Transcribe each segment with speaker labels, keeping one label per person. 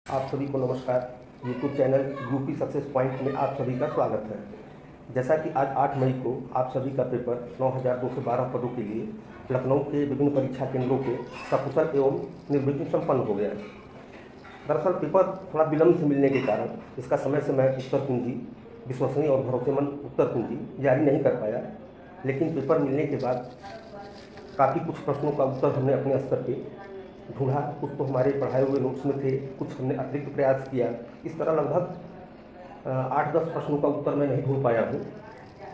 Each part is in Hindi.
Speaker 1: आप सभी को नमस्कार। YouTube channel UP success point में आप सभी का स्वागत है। जैसा कि आज 8 मई को आप सभी का पेपर 9212 पदों के लिए लखनऊ के विभिन्न परीक्षा केंद्रों के सकुशल एवं निर्विघ्न संपन्न हो गया। दरअसल पेपर थोड़ा विलम्ब से मिलने के कारण इसका समय से मैं उत्तर कुंजी विश्वसनीय और भरोसेमंद उत्तर कुंजी जारी नहीं कर पाया, लेकिन पेपर मिलने के बाद काफ़ी कुछ प्रश्नों का उत्तर हमने अपने स्तर पे ढूंढा। कुछ तो हमारे पढ़ाए हुए नोट्स में थे, कुछ हमने अतिरिक्त प्रयास किया। इस तरह लगभग 8-10 प्रश्नों का उत्तर मैं नहीं ढूंढ पाया हूँ।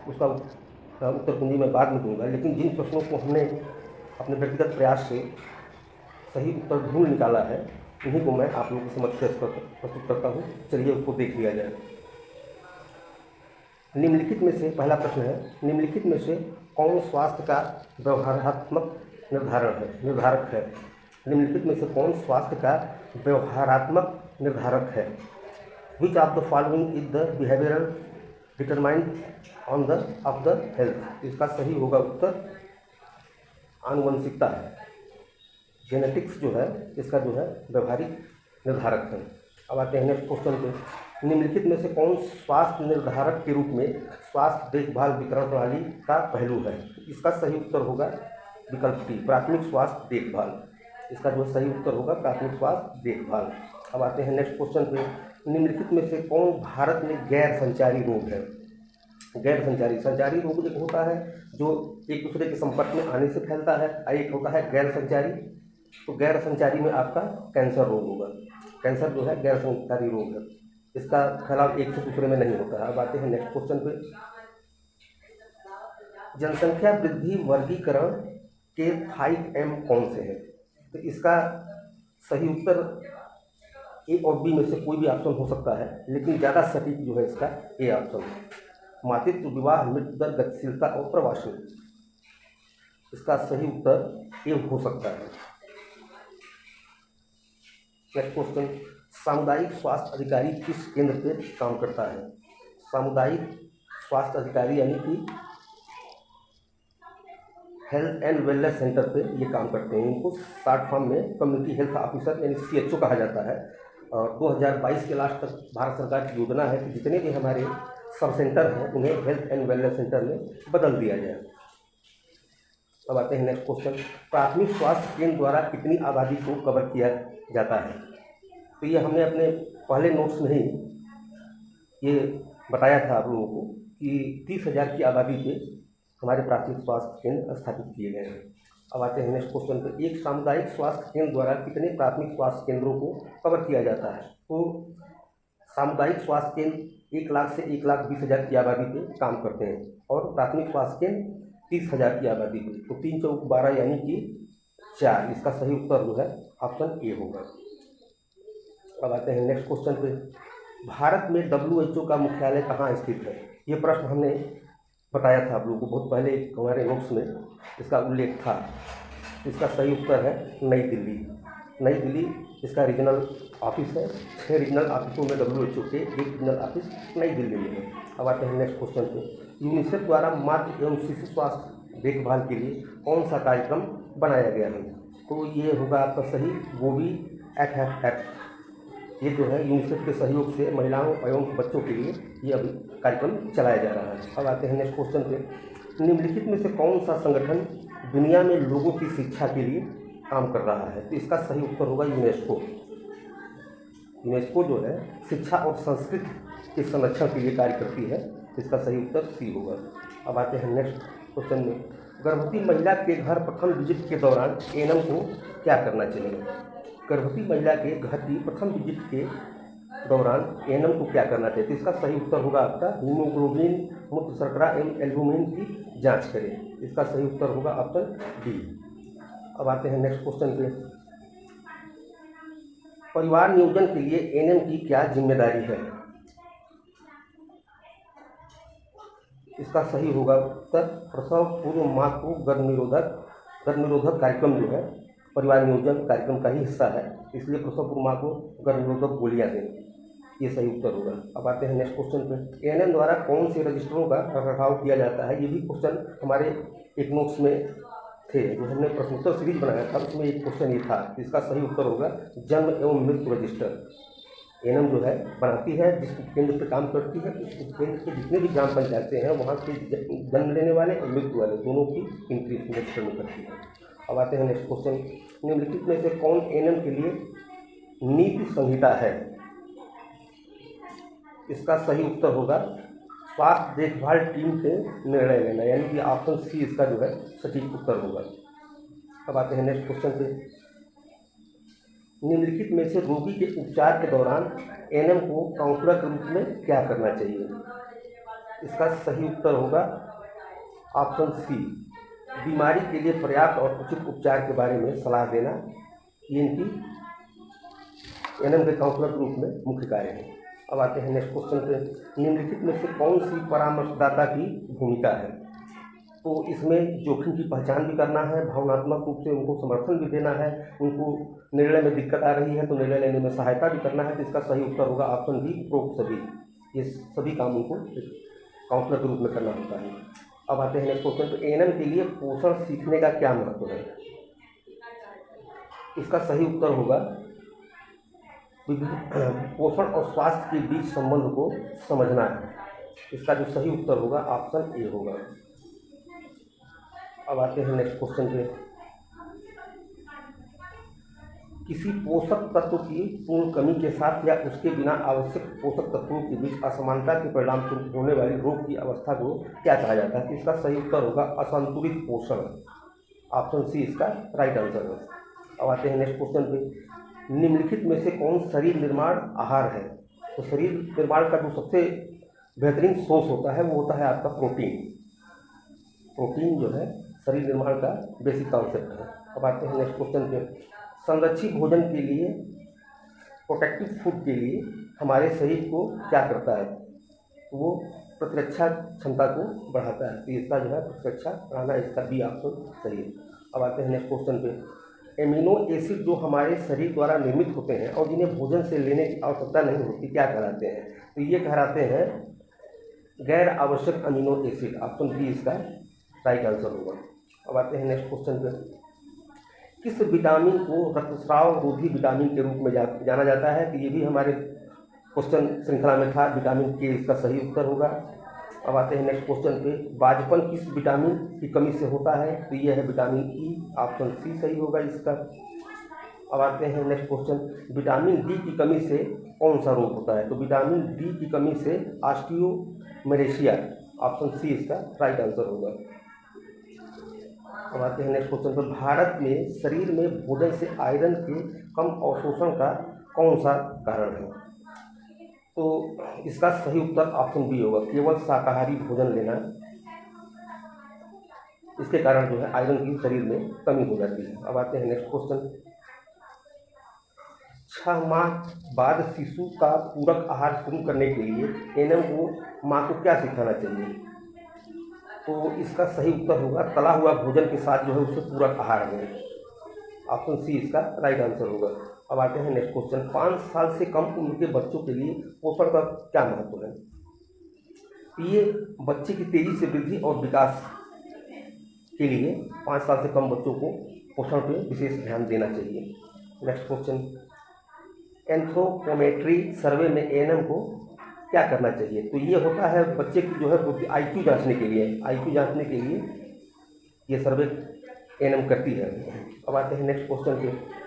Speaker 1: उसका उत्तर कुंजी मैं बाद में दूंगा, लेकिन जिन प्रश्नों को हमने अपने व्यक्तिगत प्रयास से सही उत्तर ढूंढ निकाला है, उन्हीं को मैं आप लोगों के समक्ष प्रस्तुत करता हूँ। चलिए उसको देख लिया जाए। निम्नलिखित में से पहला प्रश्न है, निम्नलिखित में से कौन स्वास्थ्य का व्यवहारात्मक निर्धारक है। निम्नलिखित में से कौन स्वास्थ्य का व्यवहारात्मक निर्धारक है। Which of the following is the behavioural determinant on the of the health. इसका सही होगा उत्तर आनुवंशिकता है। जेनेटिक्स जो है इसका जो है व्यवहारिक निर्धारक है। अब आते हैं नेक्स्ट क्वेश्चन पे। निम्नलिखित में से कौन स्वास्थ्य निर्धारक के रूप में स्वास्थ्य देखभाल वितरण प्रणाली का पहलू है। इसका सही उत्तर होगा विकल्प डी, प्राथमिक स्वास्थ्य देखभाल। इसका जो सही उत्तर होगा प्राथमिक स्वास्थ्य देखभाल। अब आते हैं नेक्स्ट क्वेश्चन पे। निम्नलिखित में से कौन भारत में गैर संचारी रोग है। गैर संचारी रोग एक होता है जो एक दूसरे के संपर्क में आने से फैलता है, और एक होता है गैर संचारी। तो गैर संचारी में आपका कैंसर रोग होगा। कैंसर जो है गैर संचारी रोग है, इसका फैलाव एक से दूसरे में नहीं होता है। अब आते हैं नेक्स्ट क्वेश्चन पे। जनसंख्या वृद्धि वर्गीकरण के 5M कौन से हैं। तो इसका सही उत्तर ए और बी में से कोई भी ऑप्शन हो सकता है, लेकिन ज़्यादा सटीक जो है इसका ए ऑप्शन है। मातृत्व, विवाह, मृत्यु दर, गतिशीलता और प्रवासी। इसका सही उत्तर ए हो सकता है। नेक्स्ट क्वेश्चन, सामुदायिक स्वास्थ्य अधिकारी किस केंद्र पे काम करता है। सामुदायिक स्वास्थ्य अधिकारी यानी कि हेल्थ एंड वेलनेस सेंटर पे ये काम करते हैं। इनको शॉर्ट फॉर्म में कम्युनिटी हेल्थ ऑफिसर यानी CHO कहा जाता है। और 2022 के लास्ट तक भारत सरकार की योजना है कि जितने भी हमारे सब सेंटर हैं उन्हें हेल्थ एंड वेलनेस सेंटर में बदल दिया जाए। अब आते हैं नेक्स्ट क्वेश्चन, प्राथमिक स्वास्थ्य केंद्र द्वारा कितनी आबादी को कवर किया जाता है। तो ये हमने अपने पहले नोट्स में ही ये बताया था आप लोगों को कि 30,000 की आबादी पे हमारे प्राथमिक स्वास्थ्य केंद्र स्थापित किए गए हैं। अब आते हैं नेक्स्ट क्वेश्चन पर। एक सामुदायिक स्वास्थ्य केंद्र द्वारा कितने प्राथमिक स्वास्थ्य केंद्रों को कवर किया जाता है। तो सामुदायिक स्वास्थ्य केंद्र 1 लाख से 1,20,000 की आबादी पे काम करते हैं, और प्राथमिक स्वास्थ्य केंद्र 30,000 की आबादी पे। तो 3 चौक 12 यानी कि 4। इसका सही उत्तर जो है ऑप्शन ए होगा। अब आते हैं नेक्स्ट क्वेश्चन पे। भारत में WHO का मुख्यालय कहाँ स्थित है। ये प्रश्न हमने बताया था आप लोगों को बहुत पहले हमारे नोट्स में इसका उल्लेख था। इसका सही उत्तर है नई दिल्ली। नई दिल्ली इसका रीजनल ऑफिस है। 6 रीजनल ऑफिसों में WHO के एक रीजनल ऑफिस नई दिल्ली में है। अब आते हैं नेक्स्ट क्वेश्चन पे। यूनिसेफ द्वारा मातृ एवं शिशु स्वास्थ्य देखभाल के लिए कौन सा कार्यक्रम बनाया गया है। तो ये होगा आपका सही गोवी FFF। ये जो है यूनिसेफ के सहयोग से महिलाओं एवं बच्चों के लिए ये अभी कार्यक्रम चलाया जा रहा है। अब आते हैं नेक्स्ट क्वेश्चन पे। निम्नलिखित में से कौन सा संगठन दुनिया में लोगों की शिक्षा के लिए काम कर रहा है। तो इसका सही उत्तर होगा यूनेस्को। यूनेस्को जो है शिक्षा और संस्कृति के संरक्षण के लिए कार्य करती है। इसका सही उत्तर सी होगा। अब आते हैं नेक्स्ट क्वेश्चन में। गर्भवती महिला के घर प्रथम विजिट के दौरान ANM को क्या करना चाहिए। गर्भवती महिला के घर की प्रथम विजिट के दौरान ANM को क्या करना चाहिए। तो इसका सही उत्तर होगा आपका हीमोग्लोबिन, मूत्र शर्करा एवं एल्बुमिन की जांच करें। इसका सही उत्तर होगा ऑप्शन डी। अब आते हैं नेक्स्ट क्वेश्चन पे। परिवार नियोजन के लिए ANM की क्या जिम्मेदारी है। इसका सही होगा उत्तर प्रसव पूर्व माँ को गर्भ निरोधक कार्यक्रम जो है परिवार नियोजन कार्यक्रम का ही हिस्सा है, इसलिए प्रसव पूर्व माँ को गर्भ निरोधक गोलियाँ दें। ये सही उत्तर होगा। अब आते हैं नेक्स्ट क्वेश्चन पे। ANM द्वारा कौन से रजिस्टरों का रखरखाव किया जाता है। ये भी क्वेश्चन हमारे एक नोट्स में थे जो हमने प्रश्नोत्तर सीरीज बनाया था, उसमें एक क्वेश्चन ये था। इसका सही उत्तर होगा जन्म एवं मृत्यु रजिस्टर। एएनएम जो है बनाती है, जिस उपकेंद्र पर काम करती है उस उपकेंद्र के जितने भी ग्राम पंचायतें हैं वहाँ के जन्म लेने वाले और मृत्यु वाले दोनों की गिनती इसमें रजिस्टर में करती है। अब आते हैं नेक्स्ट क्वेश्चन, निम्नलिखित में से कौन एएनएम के लिए नीति संहिता है? इसका सही उत्तर होगा स्वास्थ्य देखभाल टीम के निर्णय लेना, यानी कि ऑप्शन सी इसका जो है सटीक उत्तर होगा। अब आते हैं नेक्स्ट क्वेश्चन पे, निम्नलिखित में से रोगी के उपचार के दौरान एएनएम को काउंसलर के रूप में क्या करना चाहिए? इसका सही उत्तर होगा ऑप्शन सी, बीमारी के लिए पर्याप्त और उचित उपचार के बारे में सलाह देना। ये इनकी एएनएम के काउंसलर के रूप में मुख्य कार्य है। अब आते हैं नेक्स्ट क्वेश्चन पे, निम्नलिखित में से कौन सी परामर्शदाता की भूमिका है? तो इसमें जोखिम की पहचान भी करना है, भावनात्मक रूप से उनको समर्थन भी देना है, उनको निर्णय में दिक्कत आ रही है तो निर्णय लेने में सहायता भी करना है। तो इसका सही उत्तर होगा ऑप्शन बी, उपरोक्त सभी। ये सभी काम उनको काउंसलर के रूप में करना होता है। अब आते हैं नेक्स्ट क्वेश्चन पे, एएनएम के लिए पोषण सीखने का क्या महत्व है? इसका सही उत्तर होगा पोषण और स्वास्थ्य के बीच संबंध को समझना है। इसका जो सही उत्तर होगा ऑप्शन ए होगा। अब आते हैं नेक्स्ट क्वेश्चन पे, किसी पोषक तत्व की पूर्ण कमी के साथ या उसके बिना आवश्यक पोषक तत्वों के बीच असमानता के परिणाम स्वरूप होने वाली रोग की अवस्था को क्या कहा जाता है? इसका सही उत्तर होगा असंतुलित पोषण। ऑप्शन सी इसका राइट आंसर है। अब आते हैं नेक्स्ट क्वेश्चन पे, निम्नलिखित में से कौन शरीर निर्माण आहार है? तो शरीर निर्माण का जो सबसे बेहतरीन सोर्स होता है वो होता है आपका प्रोटीन। प्रोटीन जो है शरीर निर्माण का बेसिक कॉन्सेप्ट है। अब आते हैं नेक्स्ट क्वेश्चन पे, संरक्षित भोजन के लिए, प्रोटेक्टिव फूड के लिए हमारे शरीर को क्या करता है? वो प्रतिरक्षा क्षमता को बढ़ाता है। तो इसका जो है प्रतिरक्षा बढ़ाना, इसका बी ऑप्शन सही है। अब आते हैं नेक्स्ट क्वेश्चन पे, एमिनो एसिड जो हमारे शरीर द्वारा निर्मित होते हैं और जिन्हें भोजन से लेने की आवश्यकता नहीं होती क्या कहलाते हैं? तो ये कहलाते हैं गैर आवश्यक अमीनो एसिड। ऑप्शन बी इसका राइट आंसर होगा। अब आते हैं नेक्स्ट क्वेश्चन पे, किस विटामिन को रक्तस्राव रोधी विटामिन के रूप में जाना जाता है? तो ये भी हमारे क्वेश्चन श्रृंखला में था, विटामिन के इसका सही उत्तर होगा। अब आते हैं नेक्स्ट क्वेश्चन पे, बाजपन किस विटामिन की कमी से होता है? तो ये है विटामिन ई। ऑप्शन सी सही होगा इसका। अब आते हैं नेक्स्ट क्वेश्चन, विटामिन डी की कमी से कौन सा रोग होता है? तो विटामिन डी की कमी से ऑस्टियोमेलेशिया। ऑप्शन सी इसका राइट आंसर होगा। अब आते हैं नेक्स्ट क्वेश्चन पर, भारत में शरीर में भोजन से आयरन के कम अवशोषण का कौन सा कारण है? तो इसका सही उत्तर ऑप्शन बी होगा, केवल शाकाहारी भोजन लेना। इसके कारण जो है आयरन की शरीर में कमी हो जाती है। अब आते हैं नेक्स्ट क्वेश्चन, 6 माह बाद शिशु का पूरक आहार शुरू करने के लिए एएनएम को माँ को क्या सिखाना चाहिए? तो इसका सही उत्तर होगा तला हुआ भोजन के साथ जो है उसे पूरक आहार दें। ऑप्शन सी इसका राइट आंसर होगा। अब आते हैं नेक्स्ट क्वेश्चन, 5 साल से कम उम्र के बच्चों के लिए पोषण का क्या महत्व है? ये बच्चे की तेजी से वृद्धि और विकास के लिए 5 साल से कम बच्चों को पोषण पे विशेष ध्यान देना चाहिए। नेक्स्ट क्वेश्चन, एंथ्रोपोमेट्री सर्वे में एएनएम को क्या करना चाहिए? तो ये होता है बच्चे की जो है बुद्धि आईक्यू जांचने के लिए, आईक्यू जांचने के लिए ये सर्वे एएनएम करती है। अब आते हैं नेक्स्ट क्वेश्चन पे,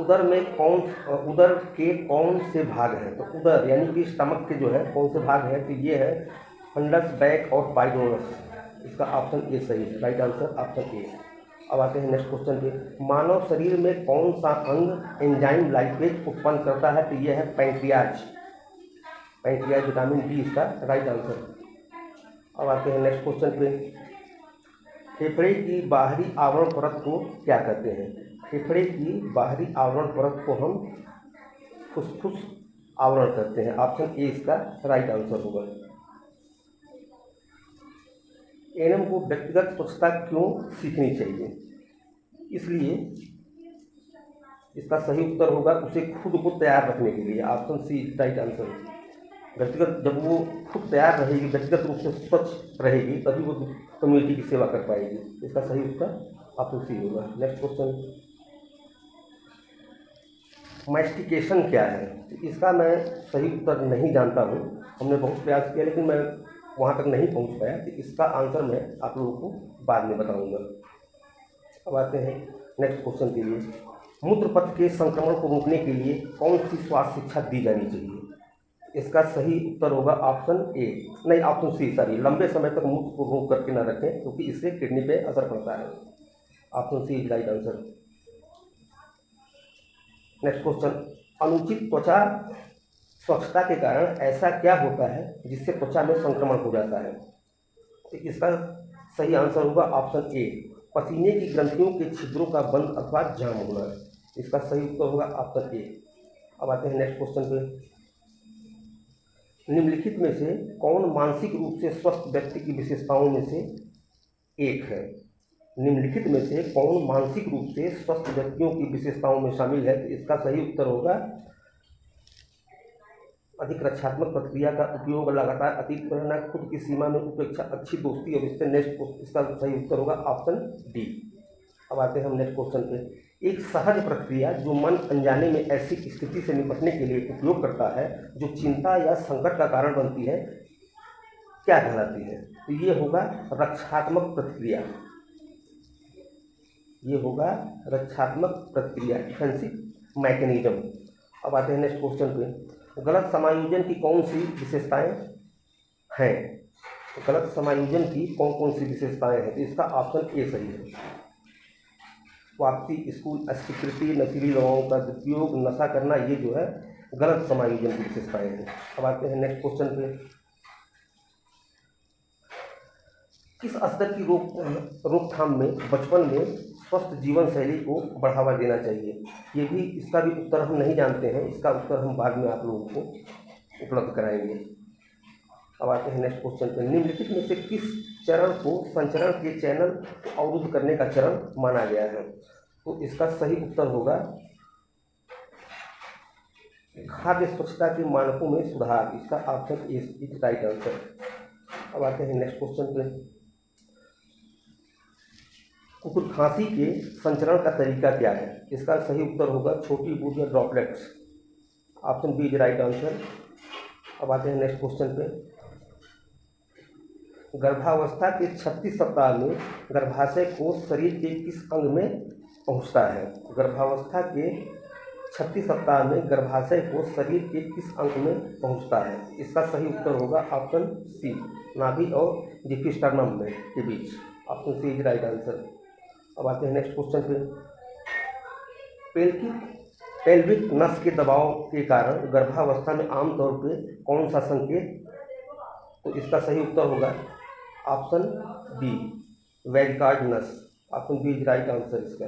Speaker 1: उदर के कौन से भाग हैं? तो उदर यानी कि स्टमक के जो है कौन से भाग हैं? तो ये है फंडस, बैक और पाइडोरस। इसका ऑप्शन ए सही है, राइट आंसर ऑप्शन ए। अब आते हैं नेक्स्ट क्वेश्चन पे, मानव शरीर में कौन सा अंग एंजाइम लाइपेज उत्पन्न करता है? तो ये है पैंक्रियाज। पैंक्रियाज विटामिन डी इसका राइट आंसर। अब आते हैं नेक्स्ट क्वेश्चन पे, फेफड़े की बाहरी आवरण परत को क्या कहते हैं? फेफड़े की बाहरी आवरण परत को हम फुसफुस आवरण कहते हैं। ऑप्शन ए इसका राइट आंसर होगा। एएनएम को व्यक्तिगत स्वच्छता क्यों सीखनी चाहिए? इसलिए इसका सही उत्तर होगा उसे खुद को तैयार रखने के लिए। Option C right answer. व्यक्तिगत जब वो खुद तैयार रहेगी, व्यक्तिगत रूप से स्वच्छ रहेगी, तभी वो कम्युनिटी की सेवा कर पाएगी। इसका सही उत्तर ऑप्शन सी होगा। नेक्स्ट क्वेश्चन, मास्टिकेशन क्या है, तो इसका मैं सही उत्तर नहीं जानता हूँ। हमने बहुत प्रयास किया लेकिन मैं वहाँ तक नहीं पहुँच पाया। तो इसका आंसर मैं आप लोगों को बाद में बताऊँगा। अब आते हैं नेक्स्ट क्वेश्चन के लिए। मूत्रपथ के संक्रमण को रोकने के लिए कौन सी स्वास्थ्य शिक्षा दी जानी चाहिए? इसका सही उत्तर होगा ऑप्शन ए, नहीं ऑप्शन सी, सॉरी, लंबे समय तक मूत्र को रोक करके न रखें क्योंकि इससे किडनी पे असर पड़ता है। Option C is right answer. Next question, अनुचित त्वचा स्वच्छता के कारण ऐसा क्या होता है जिससे त्वचा में संक्रमण हो जाता है? तो इसका सही आंसर होगा ऑप्शन ए, पसीने की ग्रंथियों के छिद्रों का बंद अथवा जाम होना। इसका सही उत्तर होगा ऑप्शन ए। अब आते हैं नेक्स्ट क्वेश्चन पे। निम्नलिखित में से कौन मानसिक रूप से स्वस्थ व्यक्ति की विशेषताओं में से एक है? निम्नलिखित में से कौन मानसिक रूप से स्वस्थ व्यक्तियों की विशेषताओं में शामिल है? तो इसका सही उत्तर होगा अधिक रक्षात्मक प्रक्रिया का उपयोग, लगातार अतीत रहना, खुद की सीमा में उपेक्षा, अच्छी दोस्ती और रिश्ते। नेक्स्ट इसका सही उत्तर होगा ऑप्शन डी। अब आते हैं हम नेक्स्ट क्वेश्चन पे। एक सहज प्रक्रिया जो मन अनजाने में ऐसी स्थिति से निपटने के लिए उपयोग करता है जो चिंता या संकट का कारण बनती है, क्या कहलाती है? तो ये होगा रक्षात्मक प्रतिक्रिया। ये होगा रक्षात्मक प्रतिक्रिया, डिफेंसिव मैकेनिज्म। अब आते हैं नेक्स्ट क्वेश्चन पे। गलत समायोजन की कौन सी विशेषताएं हैं? गलत समायोजन की कौन कौन सी विशेषताएं हैं? तो इसका ऑप्शन ए सही है। वापसी, स्कूल, अस्वीकृति, नशीली दवाओं का दुरुपयोग, नशा करना, ये जो है गलत समायोजन की विशेषताएं हैं। अब आते हैं नेक्स्ट क्वेश्चन पे। किस स्तर की रोकथाम में बचपन में स्वस्थ जीवन शैली को बढ़ावा देना चाहिए? ये भी, इसका भी उत्तर हम नहीं जानते हैं। इसका उत्तर हम बाद में आप लोगों को उपलब्ध कराएंगे। अब आते हैं नेक्स्ट क्वेश्चन पे। निम्नलिखित में से किस चरण को संचरण के चैनल को अवरुद्ध करने का चरण माना गया है? तो इसका सही उत्तर होगा खाद्य स्वच्छता के मानकों में सुधार। इसका option A is right answer. अब आते हैं नेक्स्ट क्वेश्चन पे। कुकुर खांसी के संचरण का तरीका क्या है? इसका सही उत्तर होगा छोटी बूंद या droplets. Option B is right answer. अब आते हैं नेक्स्ट क्वेश्चन पे। गर्भावस्था के 36 सप्ताह में गर्भाशय कोष शरीर के किस अंग में पहुंचता है? गर्भावस्था के 36 सप्ताह में गर्भाशय कोष शरीर के किस अंग में पहुंचता है? इसका सही उत्तर होगा ऑप्शन सी, नाभि और डिफिस्टर्नम में के बीच। Option C is right answer. अब आते हैं नेक्स्ट क्वेश्चन पे। पेल्विक नस के दबाव के कारण गर्भावस्था में आमतौर पे कौन सा संकेत? तो इसका सही उत्तर होगा ऑप्शन बी, वेरिकार्डनस। Option B is right answer इसका।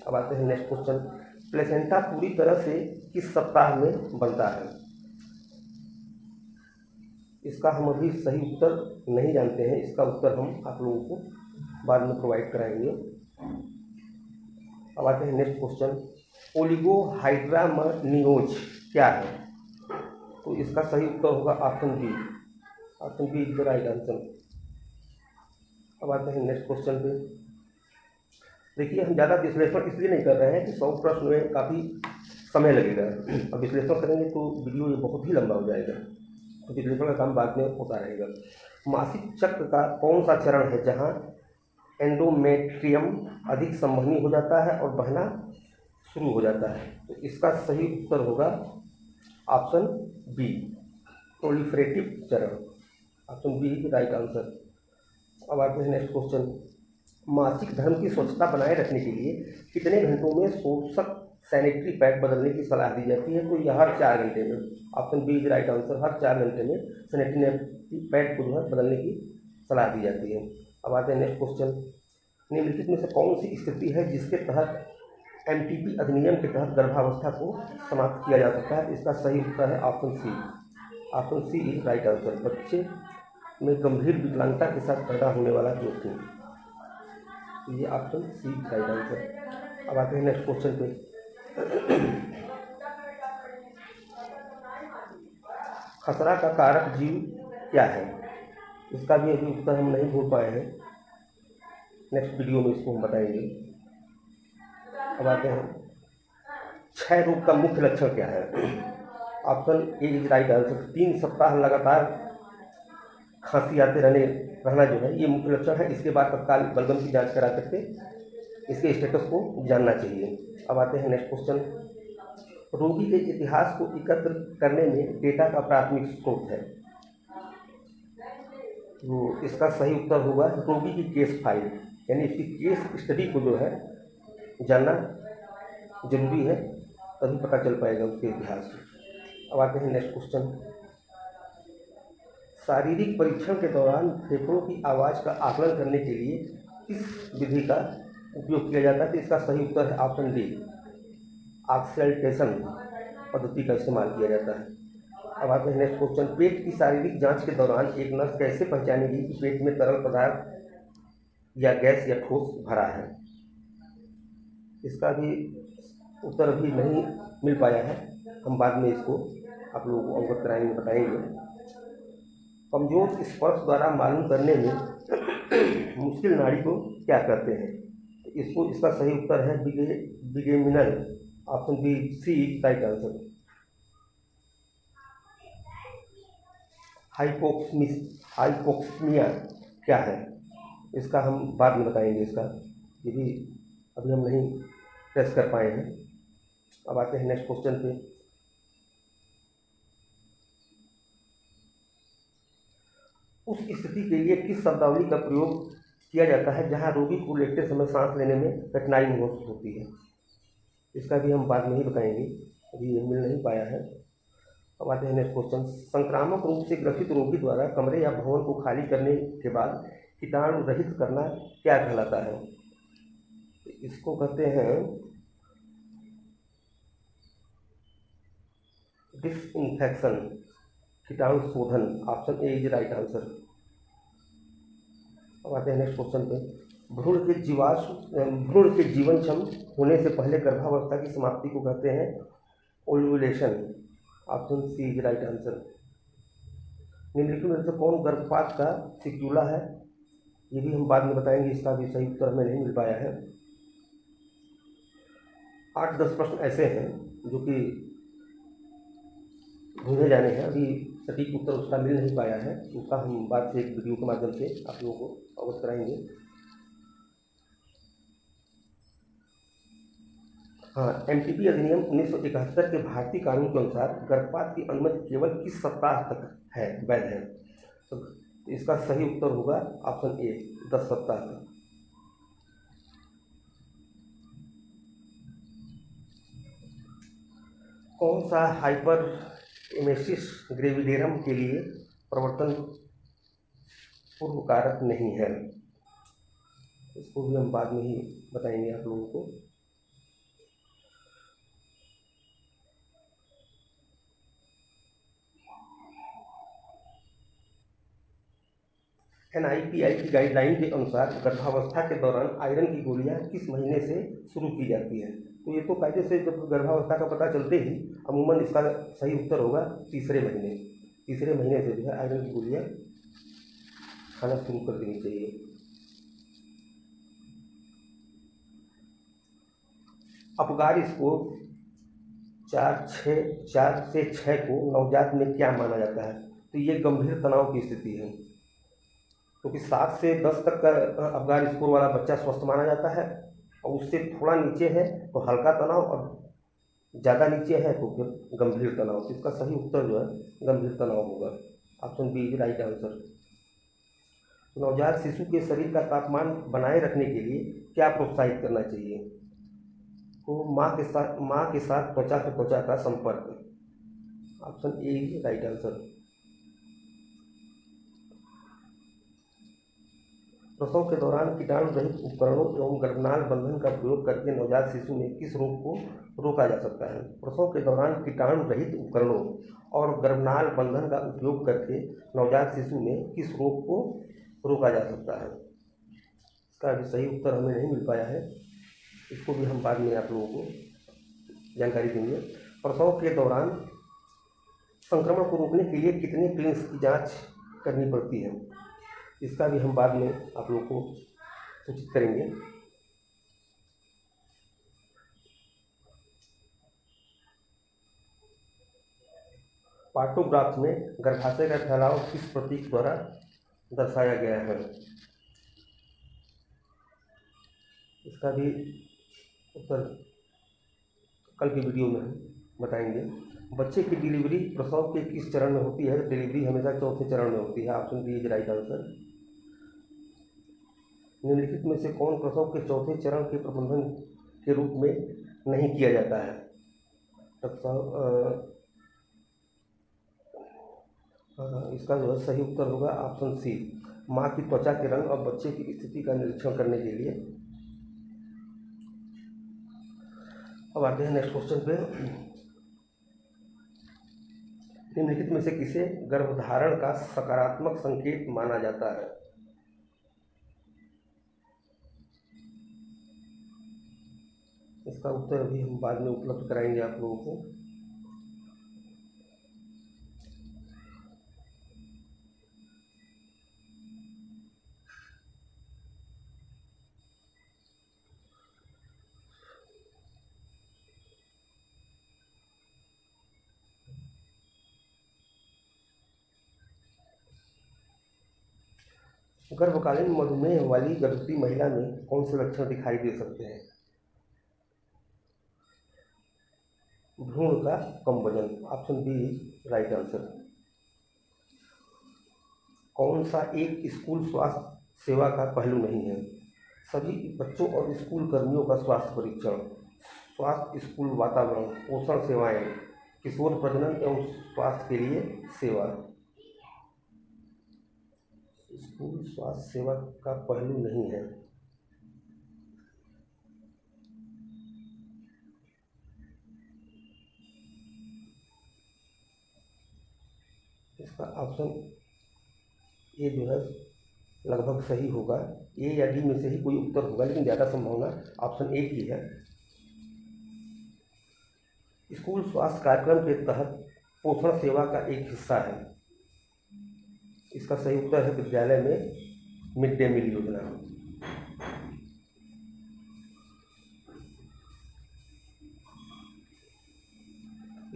Speaker 1: अब आते हैं नेक्स्ट क्वेश्चन। प्लेसेंटा पूरी तरह से किस सप्ताह में बनता है? इसका हम अभी सही उत्तर नहीं जानते हैं। इसका उत्तर हम आप लोगों को बाद में प्रोवाइड कराएंगे। अब आते हैं नेक्स्ट क्वेश्चन। ओलिगोहाइड्रामानियोज क्या है? तो इसका सही उत्तर होगा option B. Option B is the right answer. अब आते हैं नेक्स्ट क्वेश्चन पे। देखिए, हम ज़्यादा विश्लेषण इसलिए नहीं कर रहे हैं कि 100 प्रश्न में काफ़ी समय लगेगा। अब विश्लेषण करेंगे तो वीडियो ये बहुत ही लंबा हो जाएगा, तो विश्लेषण का काम बाद में होता रहेगा। मासिक चक्र का कौन सा चरण है जहाँ एंडोमेट्रियम अधिक संवहनी हो जाता है और बहना शुरू हो जाता है? तो इसका सही उत्तर होगा ऑप्शन बी, प्रोलिफरेटिव चरण। Option B is right answer. अब आते हैं नेक्स्ट क्वेश्चन। मासिक धर्म की स्वच्छता बनाए रखने के लिए कितने घंटों में शोषक सैनिटरी पैड बदलने की सलाह दी जाती है? तो यह हर 4 घंटे में। Option B is right answer. हर 4 घंटे में सैनिटरी पैड को जो है बदलने की सलाह दी जाती है। अब आते हैं नेक्स्ट क्वेश्चन। निम्नलिखित में से कौन सी स्थिति है जिसके तहत MTP अधिनियम के तहत गर्भावस्था को समाप्त किया जा सकता है? इसका सही उत्तर है option C. Option C is right answer. बच्चे में गंभीर विकलांगता के साथ पैदा होने वाला जोखिम। ये ऑप्शन सी राइट आंसर। अब आते हैं नेक्स्ट क्वेश्चन पे। खसरा का कारक जीव क्या है? इसका भी अभी उत्तर हम नहीं ढूंढ पाए हैं। नेक्स्ट वीडियो में इसको हम बताएंगे। अब आते हैं क्षय रोग का मुख्य लक्षण क्या है? Option A is right answer. 3 सप्ताह लगातार खांसी आते रहना जो है ये मुख्य लक्षण है। इसके बाद तत्काल बलगम की जांच करा करके इसके स्टेटस को जानना चाहिए। अब आते हैं नेक्स्ट क्वेश्चन। रोगी के इतिहास को एकत्र करने में डेटा का प्राथमिक स्रोत है। तो इसका सही उत्तर होगा रोगी की केस फाइल, यानी इसकी केस स्टडी को जो है जानना जरूरी है, तभी पता चल पाएगा उसके इतिहास में। अब आते हैं नेक्स्ट क्वेश्चन। शारीरिक परीक्षण के दौरान फेफड़ों की आवाज़ का आकलन करने के लिए किस विधि का उपयोग किया जाता है? तो इसका सही उत्तर है ऑप्शन डी, ऑक्सल्टेशन पद्धति का इस्तेमाल किया जाता है। अब आते हैं नेक्स्ट क्वेश्चन। पेट की शारीरिक जांच के दौरान एक नर्स कैसे पहचानेगी कि पेट में तरल पदार्थ या गैस या ठोस भरा है? इसका भी उत्तर अभी नहीं मिल पाया है, हम बाद में इसको आप लोगों को अवगत कराएंगे, बताएंगे। कमजोर स्पर्श द्वारा मालूम करने में मुश्किल नाड़ी को क्या कहते हैं? इसका सही उत्तर है bigeminal, option B C right answer. Hypoxemia क्या है? इसका हम बाद में बताएंगे, इसका ये भी अभी हम नहीं टेस्ट कर पाए हैं। अब आते हैं नेक्स्ट क्वेश्चन पे। उस स्थिति के लिए किस शब्दावली का प्रयोग किया जाता है जहां रोगी को लेटते समय सांस लेने में कठिनाई महसूस होती है? इसका भी हम बाद में ही बताएंगे, अभी ये मिल नहीं पाया है। अब आते हैं नेक्स्ट क्वेश्चन। संक्रामक रूप से ग्रसित रोगी द्वारा कमरे या भवन को खाली करने के बाद कीटाणु रहित करना क्या कहलाता है? इसको कहते हैं डिसइंफेक्शन, कीटाणु शोधन, option A is right answer. अब आते हैं नेक्स्ट क्वेश्चन पे। भ्रूण के जीवनक्षम होने से पहले गर्भावस्था की समाप्ति को कहते हैं ovulation, option C is right answer. निम्नलिखित में से कौन गर्भपात का सिक्यूला है? ये भी हम बाद में बताएंगे, इसका भी सही उत्तर हमें नहीं मिल पाया है। 8-10 प्रश्न ऐसे हैं जो कि ढूंढे जाने हैं, अभी सटीक उत्तर उसका मिल नहीं पाया है, उसका हम बाद से एक वीडियो के माध्यम से आप लोगों को अवगत कराएंगे। हाँ, एमटीपी अधिनियम 1971 के भारतीय कानून के अनुसार गर्भपात की अनुमति केवल किस सप्ताह तक है वैध है? तो इसका सही उत्तर होगा ऑप्शन ए 10 सप्ताह तक। कौन सा हाइपर एमेसिस ग्रेविडेरम के लिए प्रवर्तन पूर्व कारक नहीं है? इसको भी हम बाद में ही बताएंगे आप लोगों को। NIPI की गाइडलाइन के अनुसार गर्भावस्था के दौरान आयरन की गोलियां किस महीने से शुरू की जाती हैं? तो ये तो कायदे से जब गर्भावस्था का पता चलते ही अमूमन इसका सही उत्तर होगा तीसरे महीने से जो है आयरन की गोलियां खाना शुरू कर देनी चाहिए। अपगार स्कोर 4 से 6 को नवजात में क्या माना जाता है? तो ये गंभीर तनाव की स्थिति है, क्योंकि 7 से 10 तक का अपगार स्कोर वाला बच्चा स्वस्थ माना जाता है, और उससे थोड़ा नीचे है तो हल्का तनाव, और ज़्यादा नीचे है तो फिर गंभीर तनाव। तो इसका सही उत्तर जो है गंभीर तनाव होगा, option B is right answer. नवजात शिशु के शरीर का तापमान बनाए रखने के लिए क्या प्रोत्साहित करना चाहिए? तो माँ के साथ त्वचा से त्वचा का संपर्क, option A is right answer. प्रसव के दौरान कीटाणु रहित उपकरणों एवं गर्भनाल बंधन का प्रयोग करके नवजात शिशु में किस रोग को रोका जा सकता है? प्रसव के दौरान कीटाणु रहित उपकरणों और गर्भनाल बंधन का उपयोग करके नवजात शिशु में किस रोग को रोका जा सकता है? इसका अभी सही उत्तर हमें नहीं मिल पाया है, इसको भी हम बाद में आप लोगों को जानकारी देंगे। प्रसव के दौरान संक्रमण को रोकने के लिए कितने क्लिनिक्स की जाँच करनी पड़ती है? इसका भी हम बाद में आप लोगों को सूचित करेंगे। पार्टोग्राफ में गर्भाशय का फैलाव किस प्रतीक द्वारा दर्शाया गया है? इसका भी उत्तर कल की वीडियो में हम बताएंगे। बच्चे की डिलीवरी प्रसव के किस चरण में होती है? डिलीवरी हमेशा चौथे चरण में होती है। Option B is right answer. निम्नलिखित में से कौन प्रसव के चौथे चरण के प्रबंधन के रूप में नहीं किया जाता है? इसका जो है सही उत्तर होगा ऑप्शन सी, माँ की त्वचा के रंग और बच्चे की स्थिति का निरीक्षण करने के लिए। अब आते हैं नेक्स्ट क्वेश्चन पे। निम्नलिखित में से किसे गर्भधारण का सकारात्मक संकेत माना जाता है? इसका उत्तर अभी हम बाद में उपलब्ध कराएंगे आप लोगों को। गर्भकालीन मधुमेह वाली गर्भवती महिला में कौन से लक्षण दिखाई दे सकते हैं? भ्रूण का कम वजन, ऑप्शन बी राइट आंसर। कौन सा एक स्कूल स्वास्थ्य सेवा का पहलू नहीं है? सभी बच्चों और स्कूल कर्मियों का स्वास्थ्य परीक्षण, स्वास्थ्य स्कूल वातावरण, पोषण सेवाएं, किशोर प्रजनन एवं स्वास्थ्य के लिए सेवा। स्कूल स्वास्थ्य सेवा का पहलू नहीं है। इसका ऑप्शन ए जो है लगभग सही होगा। ए या डी में से ही कोई उत्तर होगा, लेकिन ज़्यादा संभावना ऑप्शन ए की है। स्कूल स्वास्थ्य कार्यक्रम के तहत पोषण सेवा का एक हिस्सा है। इसका सही उत्तर है विद्यालय में मिड डे मील योजना।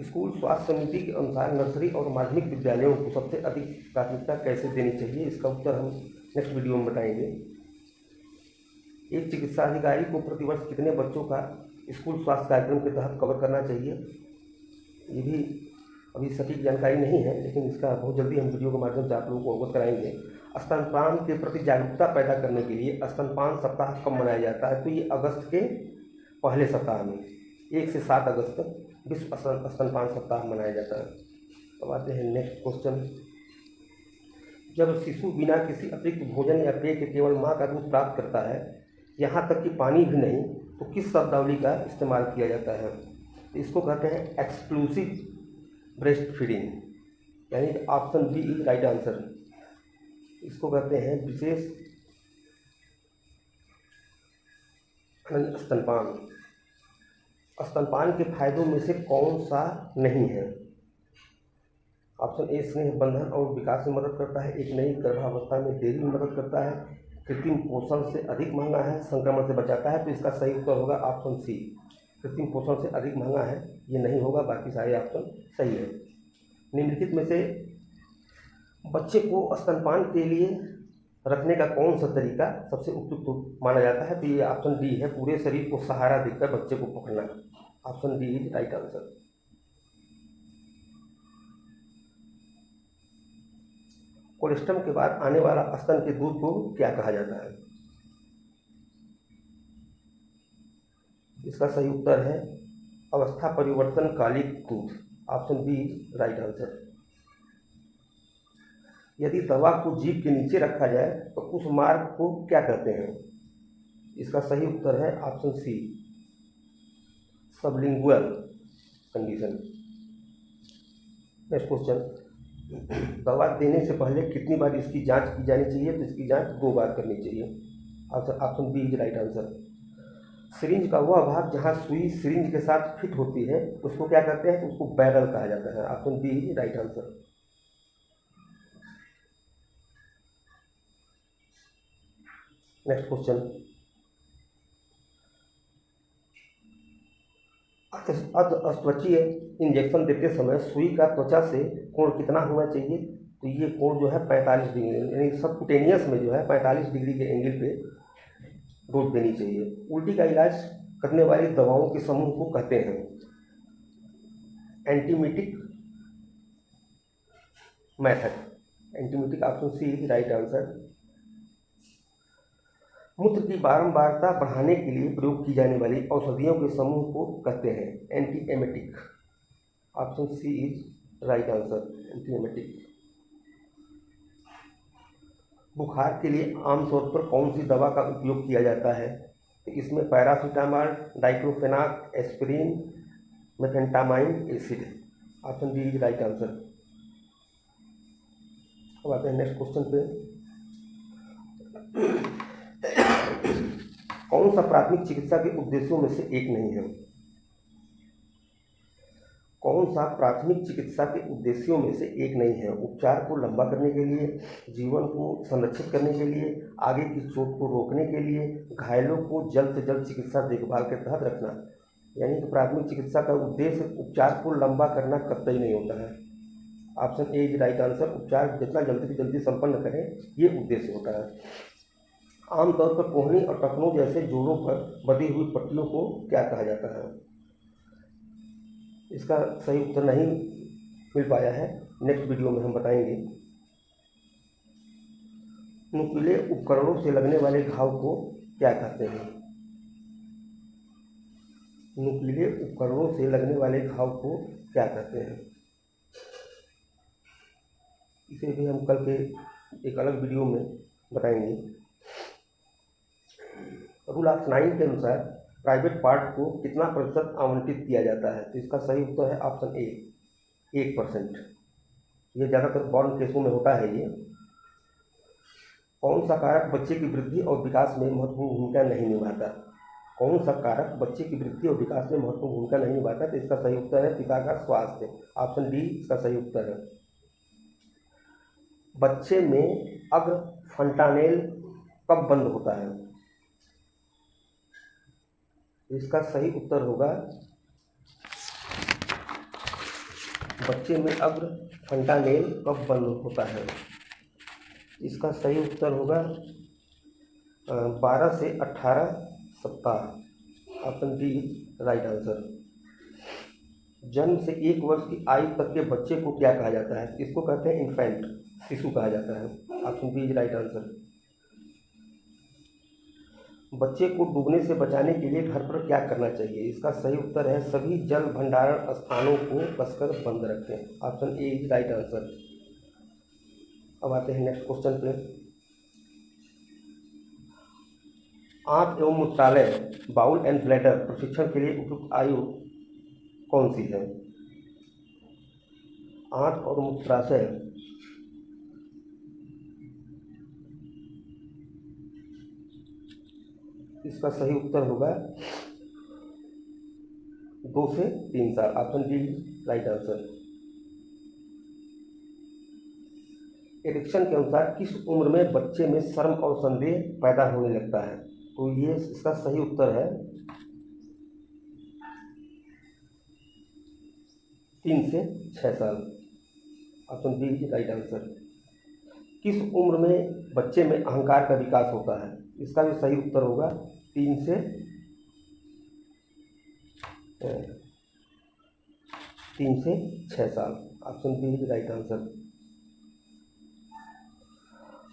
Speaker 1: स्कूल स्वास्थ्य समिति के अनुसार नर्सरी और माध्यमिक विद्यालयों को सबसे अधिक प्राथमिकता कैसे देनी चाहिए? इसका उत्तर हम नेक्स्ट वीडियो में बताएंगे। एक चिकित्सा अधिकारी को प्रतिवर्ष कितने बच्चों का स्कूल स्वास्थ्य कार्यक्रम के तहत कवर करना चाहिए? ये भी अभी सटीक जानकारी नहीं है, लेकिन इसका बहुत जल्दी हम वीडियो के माध्यम से आप लोगों को अवगत कराएंगे। स्तनपान के प्रति जागरूकता पैदा करने के लिए स्तनपान सप्ताह कब मनाया जाता है? तो ये अगस्त के पहले सप्ताह में 1 से 7 अगस्त तक विश्व स्तनपान सप्ताह मनाया जाता है। अब आते हैं नेक्स्ट क्वेश्चन। जब शिशु बिना किसी अतिरिक्त भोजन या पेय के केवल माँ का दूध प्राप्त करता है, यहाँ तक कि पानी भी नहीं, तो किस शब्दावली का इस्तेमाल किया जाता है? इसको कहते हैं एक्सक्लूसिव ब्रेस्ट फीडिंग, यानी कि option B is right answer. इसको कहते हैं विशेष स्तनपान। स्तनपान के फायदों में से कौन सा नहीं है? ऑप्शन ए स्नेह बंधन और विकास में मदद करता है, एक नई गर्भावस्था में देरी में मदद करता है, कृत्रिम पोषण से अधिक महंगा है, संक्रमण से बचाता है। तो इसका सही उत्तर होगा ऑप्शन सी, कृत्रिम पोषण से अधिक महंगा है। ये नहीं होगा, बाकी सारे ऑप्शन सही है। निम्नलिखित में से बच्चे को स्तनपान के लिए रखने का कौन सा तरीका सबसे उपयुक्त माना जाता है? तो ये ऑप्शन डी है, पूरे शरीर को सहारा देकर बच्चे को पकड़ना। Option D is right answer. Colostrum के बाद आने वाला स्तन के दूध को क्या कहा जाता है? इसका सही उत्तर है अवस्था परिवर्तन कालिक दूध। Option B right answer. यदि दवा को जीभ के नीचे रखा जाए तो उस मार्ग को क्या कहते हैं? इसका सही उत्तर है option C, sublingual condition. Next question. दवा देने से पहले कितनी बार इसकी जांच की जानी चाहिए? तो इसकी जांच 2 बार करनी चाहिए। Option B is right answer. Syringe का वह भाग जहां सुई सिरिंज के साथ फिट होती है उसको क्या कहते हैं? तो उसको बैरल कहा जाता है। Option B is right answer. Next question. अधस्वचीय इंजेक्शन देते समय सुई का त्वचा से कोण कितना होना चाहिए? तो ये कोण जो है 45 डिग्री, यानी सबकुटेनियस में जो है 45 डिग्री के एंगल पे डोज देनी चाहिए। उल्टी का इलाज करने वाली दवाओं के समूह को कहते हैं antiemetic method. Antiemetic option C is right answer. मूत्र की बारंबारता बढ़ाने के लिए प्रयोग की जाने वाली औषधियों के समूह को कहते हैं antiemetic. Option C is right answer, antiemetic. बुखार के लिए आमतौर पर कौन सी दवा का उपयोग किया जाता है? तो इसमें paracetamol, diclofenac, aspirin, mefenamic acid. Option D is right answer. अब आते हैं नेक्स्ट क्वेश्चन पे। कौन सा प्राथमिक चिकित्सा के उद्देश्यों में से एक नहीं है? कौन सा प्राथमिक चिकित्सा के उद्देश्यों में से एक नहीं है? उपचार को लंबा करने के लिए, जीवन को संरक्षित करने के लिए, आगे की चोट को रोकने के लिए, घायलों को जल्द से जल्द चिकित्सा देखभाल के तहत रखना। यानी कि प्राथमिक चिकित्सा का उद्देश्य उपचार को लंबा करना कतई नहीं होता है। Option A is right answer. उपचार जितना जल्दी से जल्दी संपन्न करें, ये उद्देश्य होता है। आमतौर पर कोहनी और टखनों जैसे जोड़ों पर बंधी हुई पट्टियों को क्या कहा जाता है? इसका सही उत्तर नहीं मिल पाया है, नेक्स्ट वीडियो में हम बताएंगे। नुकीले उपकरणों से लगने वाले घाव को क्या कहते हैं? नुकीले उपकरणों से लगने वाले घाव को क्या कहते हैं? इसे भी हम कल के एक अलग वीडियो में बताएंगे। रूल ऑफ 9 के अनुसार प्राइवेट पार्ट को कितना प्रतिशत आवंटित किया जाता है? तो इसका सही उत्तर है ऑप्शन ए, 1%। ये ज़्यादातर बॉर्न केसों में होता है। ये कौन सा कारक बच्चे की वृद्धि और विकास में महत्वपूर्ण भूमिका नहीं निभाता? कौन सा कारक बच्चे की वृद्धि और विकास में महत्वपूर्ण भूमिका नहीं निभाता? तो इसका सही उत्तर है पिता का स्वास्थ्य। ऑप्शन डी इसका सही उत्तर है। बच्चे में अग्र फंटानेल कब बंद होता है? इसका सही उत्तर होगा बच्चे में अग्र फंटानेल कब बंद होता है? इसका सही उत्तर होगा 12 से 18 सप्ताह। Option D right answer. जन्म से 1 वर्ष की आयु तक के बच्चे को क्या कहा जाता है? इसको कहते हैं इन्फेंट, शिशु कहा जाता है। Option B is right answer. बच्चे को डूबने से बचाने के लिए घर पर क्या करना चाहिए? इसका सही उत्तर है सभी जल भंडारण स्थानों को कसकर बंद रखें। Option A is right answer. अब आते हैं नेक्स्ट क्वेश्चन पे। आंत एवं मूत्रालय, बाउल एंड ब्लैडर प्रशिक्षण के लिए उपयुक्त आयु कौन सी है? आंत और मूत्राशय इसका सही उत्तर होगा 2 से 3 साल। Option D right answer. Erikson के अनुसार किस उम्र में बच्चे में शर्म और संदेह पैदा होने लगता है? तो ये इसका सही उत्तर है 3 से 6 साल। Option B right answer. किस उम्र में बच्चे में अहंकार का विकास होता है? इसका भी सही उत्तर होगा 3 से 6 साल। Option B is right answer.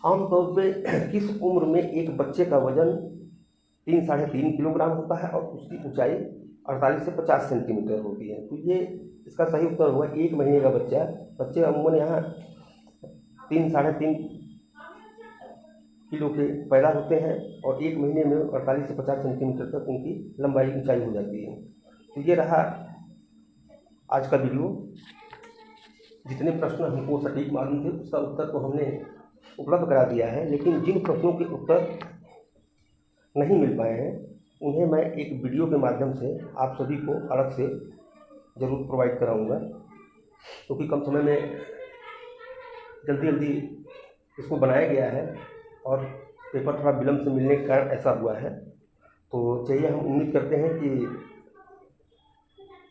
Speaker 1: आमतौर पे किस उम्र में एक बच्चे का वजन 3-3.5 किलोग्राम होता है और उसकी ऊंचाई 48 से 50 सेंटीमीटर होती है? तो ये इसका सही उत्तर होगा 1 महीने का बच्चे अमूमन यहाँ 3-3.5 किलो के पैदा होते हैं और 1 महीने में 48 से 50 सेंटीमीटर तक उनकी लंबाई ऊंचाई हो जाती है। तो ये रहा आज का वीडियो। जितने प्रश्न हमको सटीक मालूम थे उसका उत्तर तो हमने उपलब्ध करा दिया है, लेकिन जिन प्रश्नों के उत्तर नहीं मिल पाए हैं उन्हें मैं एक वीडियो के माध्यम से आप सभी को अलग से ज़रूर प्रोवाइड कराऊंगा, क्योंकि कम समय में जल्दी इसको बनाया गया है और पेपर थोड़ा विलम्ब से मिलने के कारण ऐसा हुआ है। तो चलिए हम उम्मीद करते हैं कि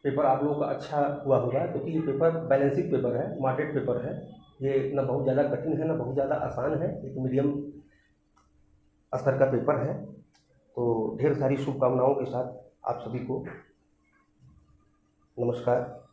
Speaker 1: पेपर आप लोगों का अच्छा हुआ होगा, क्योंकि ये पेपर बैलेंसिंग पेपर है, मॉडरेट पेपर है। ये ना बहुत ज़्यादा कठिन है, ना बहुत ज़्यादा आसान है, एक मीडियम स्तर का पेपर है। तो ढेर सारी शुभकामनाओं के साथ आप सभी को नमस्कार।